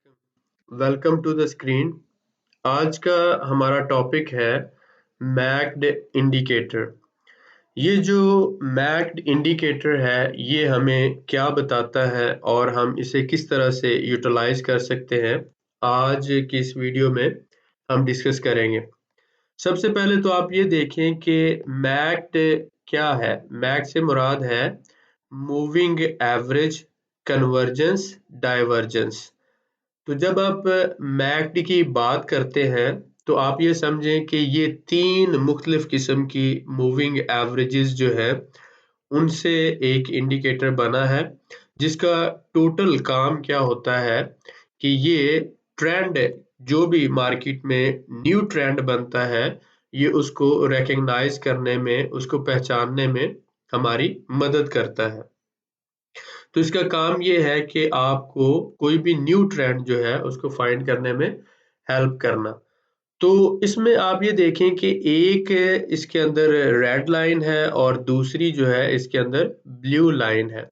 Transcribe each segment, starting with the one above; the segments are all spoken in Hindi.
Welcome to the screen. आज का हमारा टॉपिक है मैक्ड इंडिकेटर। ये जो मैक्ड इंडिकेटर है ये हमें क्या बताता है और हम इसे किस तरह से यूटिलाइज कर सकते हैं, आज की इस वीडियो में हम डिस्कस करेंगे। सबसे पहले तो आप ये देखें कि मैक्ड क्या है। मैक्ड से मुराद है मूविंग एवरेज, कन्वर्जेंस, डाइवर्जेंस। तो जब आप मैक्ड की बात करते हैं तो आप ये समझें कि ये तीन मुख्तलिफ किस्म की मूविंग एवरेजेस जो है उनसे एक इंडिकेटर बना है, जिसका टोटल काम क्या होता है कि ये ट्रेंड, जो भी मार्केट में न्यू ट्रेंड बनता है, ये उसको रिकग्नाइज करने में, उसको पहचानने में हमारी मदद करता है। तो इसका काम ये है कि आपको कोई भी न्यू ट्रेंड जो है उसको फाइंड करने में हेल्प करना। तो इसमें आप ये देखें कि एक इसके अंदर रेड लाइन है और दूसरी जो है इसके अंदर ब्लू लाइन है।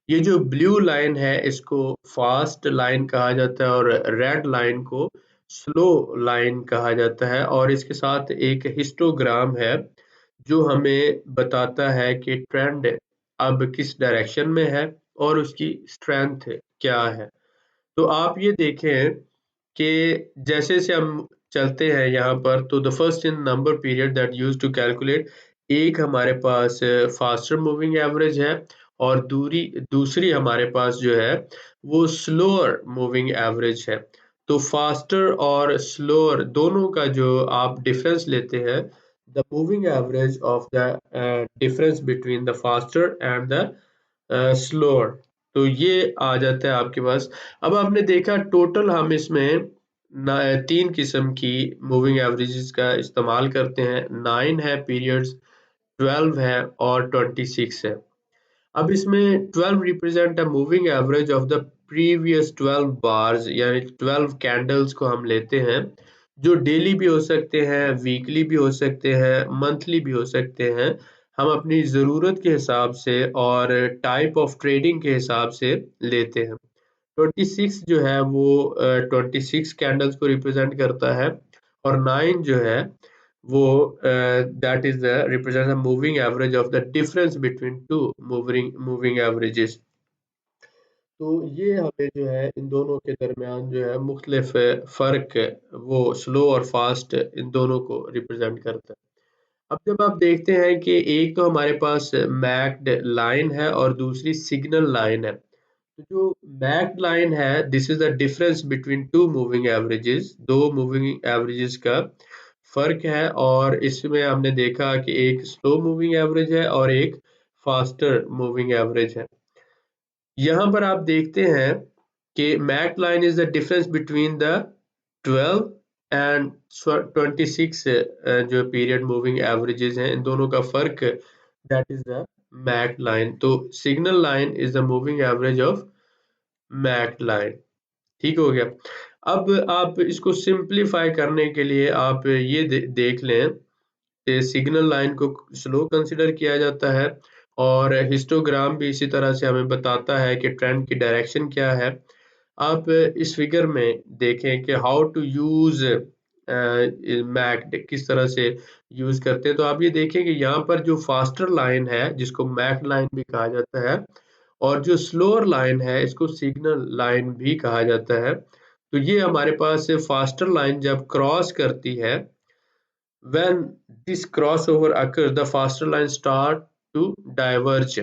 ये जो ब्लू लाइन है इसको फास्ट लाइन कहा जाता है और रेड लाइन को स्लो लाइन कहा जाता है, और इसके साथ एक हिस्टोग्राम है जो हमें बताता है कि ट्रेंड अब किस डायरेक्शन में है और उसकी स्ट्रेंथ क्या है। तो आप ये देखें कि जैसे से हम चलते हैं यहाँ पर, तो the first in number period that use to calculate, एक हमारे पास फास्टर मूविंग एवरेज है और दूसरी हमारे पास जो है वो स्लोअर मूविंग एवरेज है। तो फास्टर और स्लोअर दोनों का जो आप डिफरेंस लेते हैं, the moving average of the difference between the faster and the slower, तो ये आ जाता है आपके पास। अब आपने देखा टोटल हम इसमें तीन किस्म की मूविंग एवरेजेस का इस्तेमाल करते हैं। 9 है पीरियड्स, 12 है और 26 है। अब इसमें 12 represent a moving average of the previous 12 bars, यानी 12 कैंडल्स को हम लेते हैं, जो डेली भी हो सकते हैं, वीकली भी हो सकते हैं, मंथली भी हो सकते हैं। हम अपनी ज़रूरत के हिसाब से और टाइप ऑफ ट्रेडिंग के हिसाब से लेते हैं। 26 जो है वो 26 कैंडल्स को रिप्रेजेंट करता है और 9 जो है वो that is the represent the moving average of the difference between two moving averages. तो ये हमें जो है इन दोनों के दरमियान जो है मुख्तलिफ फ़र्क, वो स्लो और फास्ट, इन दोनों को रिप्रेजेंट करता है। अब जब आप देखते हैं कि एक तो हमारे पास मैक्ड लाइन है और दूसरी सिग्नल लाइन है, तो जो मैक्ड लाइन है this is the difference between two moving averages, दो मूविंग एवरेजेस का फर्क है। और इसमें हमने देखा कि एक स्लो मूविंग एवरेज है और एक फास्टर मूविंग एवरेज है। यहाँ पर आप देखते हैं कि MACD line is the difference between the 12 and 26 जो पीरियड मूविंग एवरेजेस हैं, इन दोनों का फर्क, that is the MACD line. तो signal line is the moving average of MACD line. ठीक हो गया। अब आप इसको सिंप्लीफाई करने के लिए आप ये देख लें कि सिग्नल लाइन को स्लो कंसिडर किया जाता है और हिस्टोग्राम भी इसी तरह से हमें बताता है कि ट्रेंड की डायरेक्शन क्या है। आप इस फिगर में देखें कि हाउ टू यूज मैक्ड, किस तरह से यूज करते हैं। तो आप ये देखें कि यहाँ पर जो फास्टर लाइन है जिसको मैक्ड लाइन भी कहा जाता है, और जो स्लोअर लाइन है इसको सिग्नल लाइन भी कहा जाता है। तो ये हमारे पास फास्टर लाइन जब क्रॉस करती है, when this crossover occurs the faster line start to diverge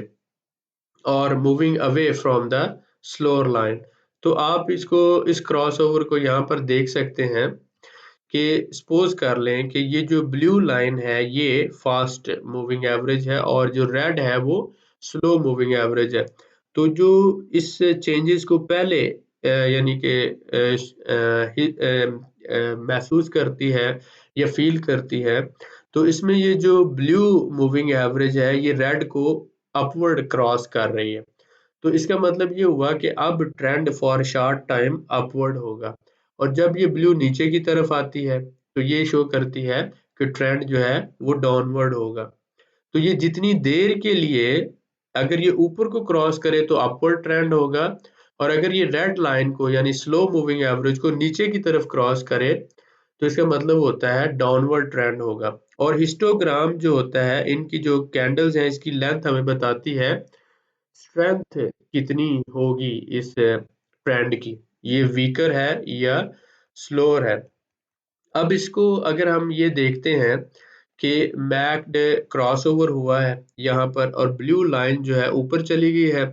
or moving away from the slower line। तो आप इसको, इस क्रॉसओवर को यहाँ पर देख सकते हैं कि सपोज कर लें कि ये जो ब्लू लाइन है ये फास्ट मूविंग एवरेज है और जो रेड है वो स्लो मूविंग एवरेज है। तो जो इस चेंजेस को पहले यानी कि महसूस करती है या फील करती है, तो इसमें ये जो ब्लू मूविंग एवरेज है ये रेड को अपवर्ड क्रॉस कर रही है। तो इसका मतलब ये हुआ कि अब trend for short time upward होगा, और जब ये ब्लू नीचे की तरफ आती है तो ये शो करती है कि ट्रेंड जो है वो डाउनवर्ड होगा। तो ये जितनी देर के लिए, अगर ये ऊपर को क्रॉस करे तो अपवर्ड ट्रेंड होगा, और अगर ये रेड लाइन को यानी स्लो मूविंग एवरेज को नीचे की तरफ क्रॉस करे तो इसका मतलब होता है डाउनवर्ड ट्रेंड होगा। और हिस्टोग्राम जो होता है, इनकी जो कैंडल्स हैं इसकी लेंथ हमें बताती है स्ट्रेंथ कितनी होगी इस ट्रेंड की, ये वीकर है या स्लोअर है। अब इसको अगर हम ये देखते हैं कि मैक्ड क्रॉसओवर हुआ है यहाँ पर और ब्लू लाइन जो है ऊपर चली गई है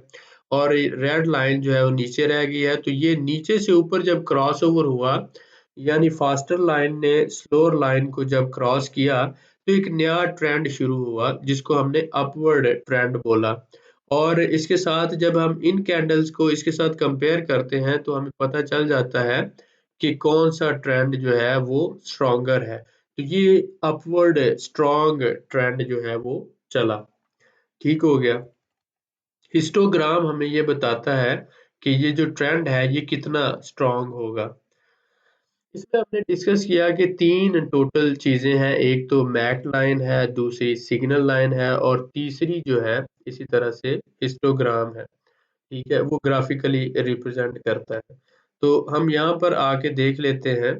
और रेड लाइन जो है वो नीचे रह गई है, तो ये नीचे से ऊपर जब क्रॉसओवर हुआ यानी फास्टर लाइन ने स्लोअर लाइन को जब क्रॉस किया तो एक नया ट्रेंड शुरू हुआ जिसको हमने अपवर्ड ट्रेंड बोला। और इसके साथ जब हम इन कैंडल्स को इसके साथ कंपेयर करते हैं तो हमें पता चल जाता है कि कौन सा ट्रेंड जो है वो स्ट्रॉन्गर है। तो ये अपवर्ड स्ट्रॉन्ग ट्रेंड जो है वो चला। ठीक हो गया। हिस्टोग्राम हमें ये बताता है कि ये जो ट्रेंड है ये कितना स्ट्रॉन्ग होगा। इसमें हमने डिस्कस किया कि 3 टोटल चीजें हैं, एक तो मैक लाइन है, दूसरी सिग्नल लाइन है और तीसरी जो है इसी तरह से हिस्टोग्राम है। ठीक है, वो ग्राफिकली रिप्रेजेंट करता है। तो हम यहाँ पर आके देख लेते हैं।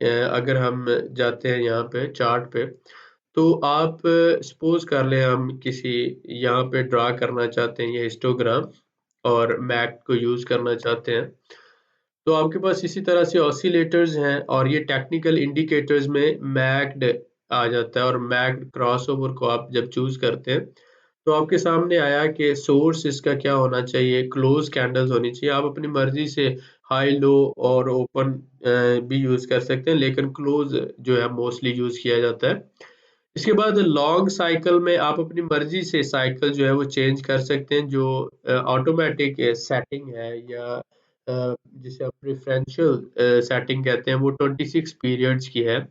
अगर हम जाते हैं यहाँ पे चार्ट पे, तो आप सपोज कर लें हम किसी यहाँ पे ड्रा करना चाहते हैं ये हिस्टोग्राम और मैक को यूज करना चाहते हैं, तो आपके पास इसी तरह से ऑसिलेटर्स हैं और ये टेक्निकल इंडिकेटर्स में मैक्ड आ जाता है। और मैक्ड क्रॉसओवर को आप जब चूज करते हैं तो आपके सामने आया कि सोर्स इसका क्या होना चाहिए, क्लोज कैंडल्स होनी चाहिए। आप अपनी मर्जी से हाई लो और ओपन भी यूज कर सकते हैं, लेकिन क्लोज जो है मोस्टली यूज किया जाता है। इसके बाद लॉन्ग साइकिल में आप अपनी मर्जी से साइकिल जो है वो चेंज कर सकते हैं, जो ऑटोमेटिक सेटिंग है या जिसे आप प्रेफरेंशियल सेटिंग कहते हैं, वो 26 पीरियड्स की है।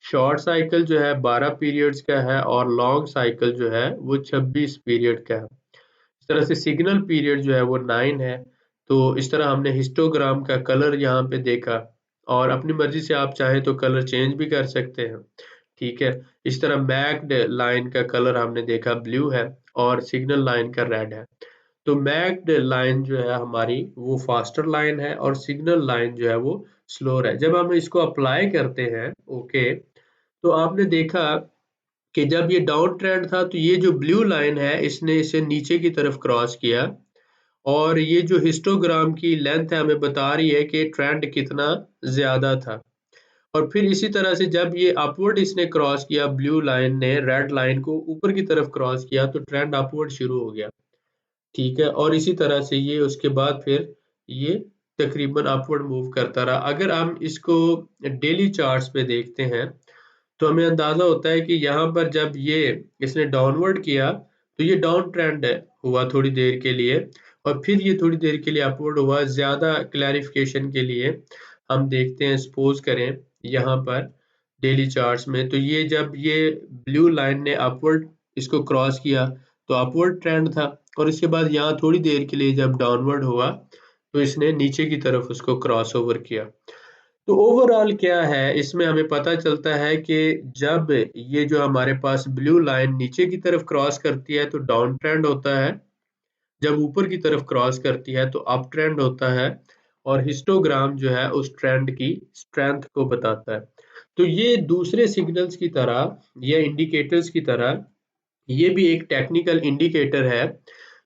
शॉर्ट साइकिल जो है 12 पीरियड्स का है और लॉन्ग साइकिल जो है वो 26 पीरियड का है। इस तरह से सिग्नल पीरियड जो है वो 9 है। तो इस तरह हमने हिस्टोग्राम का कलर यहाँ पे देखा और अपनी मर्जी से आप चाहें तो कलर चेंज भी कर सकते हैं। ठीक है, इस तरह मैक्ड लाइन का कलर हमने देखा ब्लू है और सिग्नल लाइन का रेड है। तो मैक्ड लाइन जो है हमारी वो फास्टर लाइन है और सिग्नल लाइन जो है वो स्लोअर है। जब हम इसको अप्लाई करते हैं, ओके, तो आपने देखा कि जब ये डाउन ट्रेंड था तो ये जो ब्लू लाइन है इसने इसे नीचे की तरफ क्रॉस किया और ये जो हिस्टोग्राम की लेंथ है हमें बता रही है कि ट्रेंड कितना ज्यादा था। और फिर इसी तरह से जब ये अपवर्ड इसने क्रॉस किया, ब्लू लाइन ने रेड लाइन को ऊपर की तरफ क्रॉस किया तो ट्रेंड अपवर्ड शुरू हो गया। ठीक है, और इसी तरह से ये उसके बाद फिर ये तकरीबन अपवर्ड मूव करता रहा। अगर हम इसको डेली चार्ट्स पे देखते हैं तो हमें अंदाजा होता है कि यहाँ पर जब ये इसने डाउनवर्ड किया तो ये डाउन ट्रेंड हुआ थोड़ी देर के लिए और फिर ये थोड़ी देर के लिए अपवर्ड हुआ। ज्यादा क्लैरिफिकेशन के लिए हम देखते हैं, सपोज करें यहाँ पर डेली चार्ट्स में, तो ये जब ये ब्लू लाइन ने अपवर्ड इसको क्रॉस किया तो अपवर्ड ट्रेंड था और इसके बाद यहाँ थोड़ी देर के लिए जब डाउनवर्ड हुआ तो इसने नीचे की तरफ उसको क्रॉस ओवर किया। तो ओवरऑल क्या है इसमें हमें पता चलता है कि जब ये जो हमारे पास ब्लू लाइन नीचे की तरफ क्रॉस करती है तो डाउन ट्रेंड होता है, जब ऊपर की तरफ क्रॉस करती है तो अप ट्रेंड होता है और हिस्टोग्राम जो है उस ट्रेंड की स्ट्रेंथ को बताता है। तो ये दूसरे सिग्नल्स की तरह या इंडिकेटर्स की तरह ये भी एक टेक्निकल इंडिकेटर है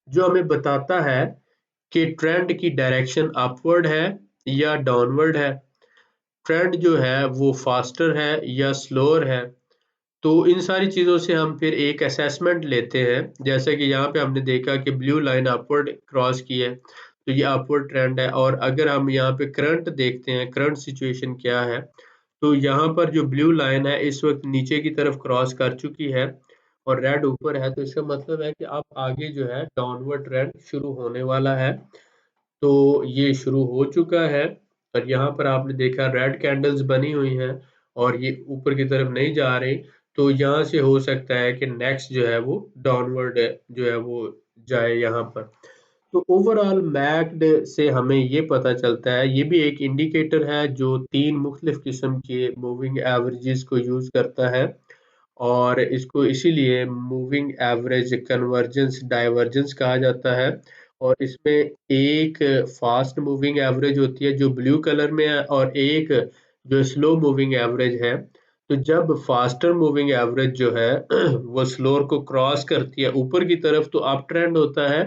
जो हमें बताता है कि ट्रेंड की डायरेक्शन अपवर्ड है या डाउनवर्ड है, ट्रेंड जो है वो फास्टर है या स्लोअर है। तो इन सारी चीज़ों से हम फिर एक असेसमेंट लेते हैं। जैसे कि यहाँ पे हमने देखा कि ब्लू लाइन अपवर्ड क्रॉस की है तो ये अपवर्ड ट्रेंड है। और अगर हम यहाँ पे करंट देखते हैं, करंट सिचुएशन क्या है, तो यहाँ पर जो ब्लू लाइन है इस वक्त नीचे की तरफ क्रॉस कर चुकी है और रेड ऊपर है, तो इसका मतलब है कि अब आगे जो है डाउनवर्ड ट्रेंड शुरू होने वाला है। तो ये शुरू हो चुका है और यहाँ पर आपने देखा रेड कैंडल्स बनी हुई हैं और ये ऊपर की तरफ नहीं जा रही, तो यहाँ से हो सकता है कि नेक्स्ट जो है वो डाउनवर्ड जो है वो जाए यहाँ पर। तो ओवरऑल मैक्ड से हमें ये पता चलता है, ये भी एक इंडिकेटर है जो 3 मुख्तलिफ किस्म के मूविंग एवरेजेस को यूज करता है और इसको इसीलिए मूविंग एवरेज कन्वर्जेंस डाइवर्जेंस कहा जाता है। और इसमें एक फास्ट मूविंग एवरेज होती है जो ब्लू कलर में है, और एक जो स्लो मूविंग एवरेज है। तो जब फास्टर मूविंग एवरेज जो है वो स्लोअर को क्रॉस करती है ऊपर की तरफ तो अप ट्रेंड होता है,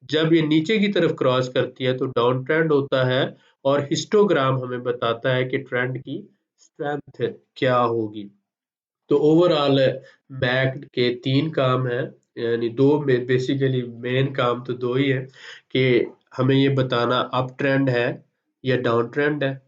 जब ये नीचे की तरफ क्रॉस करती है तो डाउन ट्रेंड होता है। और हिस्टोग्राम हमें बताता है कि ट्रेंड की स्ट्रेंथ क्या होगी। तो ओवरऑल मैक्ड के 3 काम हैं, यानी 2 में बेसिकली मेन काम तो 2 ही है कि हमें ये बताना अप ट्रेंड है या डाउन ट्रेंड है,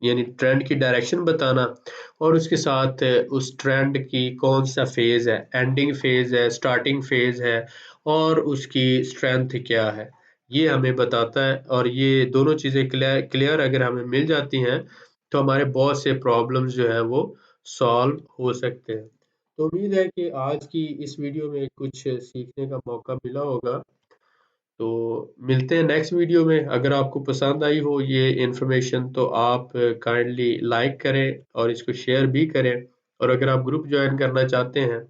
यानी ट्रेंड की डायरेक्शन बताना, और उसके साथ उस ट्रेंड की कौन सा फेज है, एंडिंग फेज है, स्टार्टिंग फेज है, और उसकी स्ट्रेंथ क्या है, ये हमें बताता है। और ये दोनों चीज़ें क्लियर अगर हमें मिल जाती हैं तो हमारे बहुत से प्रॉब्लम्स जो हैं वो सॉल्व हो सकते हैं। तो उम्मीद है कि आज की इस वीडियो में कुछ सीखने का मौका मिला होगा। तो मिलते हैं नेक्स्ट वीडियो में। अगर आपको पसंद आई हो ये इन्फॉर्मेशन तो आप काइंडली लाइक करें और इसको शेयर भी करें। और अगर आप ग्रुप ज्वाइन करना चाहते हैं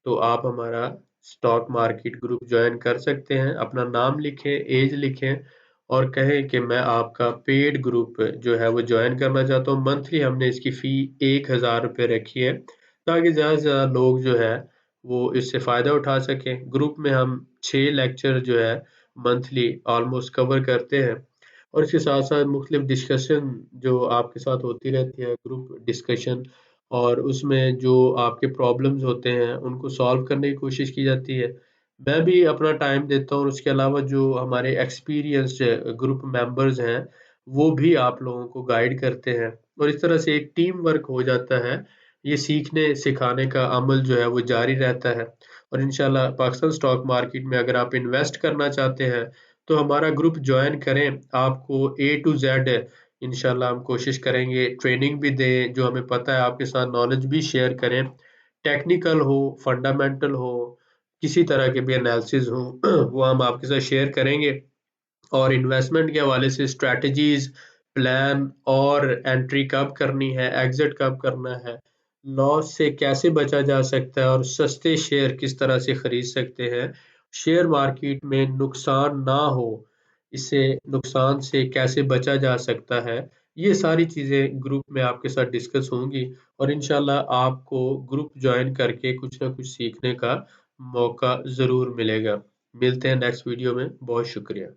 तो आप हमारा स्टॉक मार्केट ग्रुप ज्वाइन कर सकते हैं। अपना नाम लिखें, एज लिखें और कहें कि मैं आपका पेड ग्रुप जो है वो ज्वाइन करना चाहता हूँ। मंथली हमने इसकी फ़ी 1000 रुपये रखी है ताकि ज़्यादा से ज़्यादा लोग जो है वो इससे फ़ायदा उठा सकें। ग्रुप में हम 6 लेक्चर जो है मंथली ऑलमोस्ट कवर करते हैं, और इसके साथ साथ मुख्तलिफ डिस्कशन जो आपके साथ होती रहती है, ग्रुप डिस्कशन, और उसमें जो आपके प्रॉब्लम्स होते हैं उनको सॉल्व करने की कोशिश की जाती है। मैं भी अपना टाइम देता हूँ और उसके अलावा जो हमारे एक्सपीरियंस्ड ग्रुप मेंबर्स हैं वो भी आप लोगों को गाइड करते हैं, और इस तरह से एक टीम वर्क हो जाता है। ये सीखने सिखाने का अमल जो है वो जारी रहता है। और इंशाल्लाह पाकिस्तान स्टॉक मार्केट में अगर आप इन्वेस्ट करना चाहते हैं तो हमारा ग्रुप ज्वाइन करें। आपको ए टू जेड इंशाल्लाह हम कोशिश करेंगे ट्रेनिंग भी दें, जो हमें पता है आपके साथ नॉलेज भी शेयर करें, टेक्निकल हो, फंडामेंटल हो, किसी तरह के भी एनालिसिस हो वो हम आपके साथ शेयर करेंगे। और इन्वेस्टमेंट के हवाले से स्ट्रैटेजीज, प्लान और एंट्री कब करनी है, एग्जिट कब करना है, लॉस से कैसे बचा जा सकता है और सस्ते शेयर किस तरह से खरीद सकते हैं, शेयर मार्केट में नुकसान ना हो, इससे नुकसान से कैसे बचा जा सकता है, ये सारी चीज़ें ग्रुप में आपके साथ डिस्कस होंगी। और इंशाल्लाह आपको ग्रुप ज्वाइन करके कुछ ना कुछ सीखने का मौका ज़रूर मिलेगा। मिलते हैं नेक्स्ट वीडियो में। बहुत शुक्रिया।